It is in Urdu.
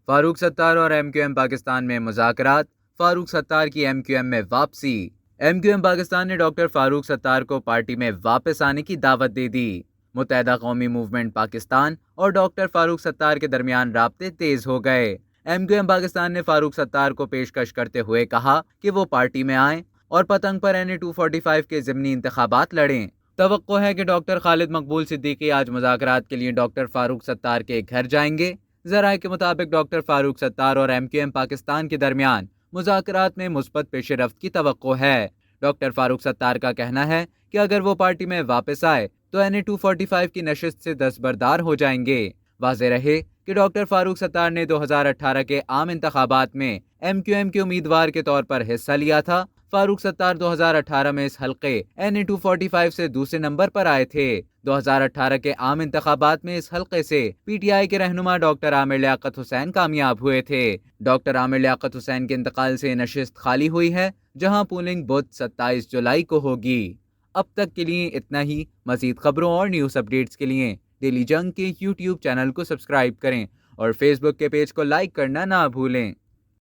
فاروق ستار اور ایم کیو ایم پاکستان میں مذاکرات، فاروق ستار کی ایم کیو ایم میں واپسی۔ ایم کیو ایم پاکستان نے ڈاکٹر فاروق ستار کو پارٹی میں واپس آنے کی دعوت دے دی۔ متحدہ قومی موومنٹ پاکستان اور ڈاکٹر فاروق ستار کے درمیان رابطے تیز ہو گئے۔ ایم کیو ایم پاکستان نے فاروق ستار کو پیشکش کرتے ہوئے کہا کہ وہ پارٹی میں آئیں اور پتنگ پر این اے 245 کے ضمنی انتخابات لڑیں۔ توقع ہے کہ ڈاکٹر خالد مقبول صدیقی آج مذاکرات کے لیے ڈاکٹر فاروق ستار کے گھر جائیں گے۔ ذرائع کے مطابق ڈاکٹر فاروق ستار اور ایم کیو ایم پاکستان کے درمیان مذاکرات میں مثبت پیش رفت کی توقع ہے۔ ڈاکٹر فاروق ستار کا کہنا ہے کہ اگر وہ پارٹی میں واپس آئے تو این اے 245 کی نشست سے دستبردار ہو جائیں گے۔ واضح رہے کہ ڈاکٹر فاروق ستار نے 2018 کے عام انتخابات میں ایم کیو ایم کے امیدوار کے طور پر حصہ لیا تھا۔ فاروق ستار 2018 میں اس حلقے این اے 245 سے دوسرے نمبر پر آئے تھے۔ 2018 کے عام انتخابات میں اس حلقے سے پی ٹی آئی کے رہنما ڈاکٹر عامر لیاقت حسین کامیاب ہوئے تھے۔ ڈاکٹر عامر لیاقت حسین کے انتقال سے نشست خالی ہوئی ہے، جہاں پولنگ بدھ 27 جولائی کو ہوگی۔ اب تک کے لیے اتنا ہی۔ مزید خبروں اور نیوز اپڈیٹس کے لیے ڈیلی جنگ کے یوٹیوب چینل کو سبسکرائب کریں اور فیس بک کے پیج کو لائک کرنا نہ بھولیں۔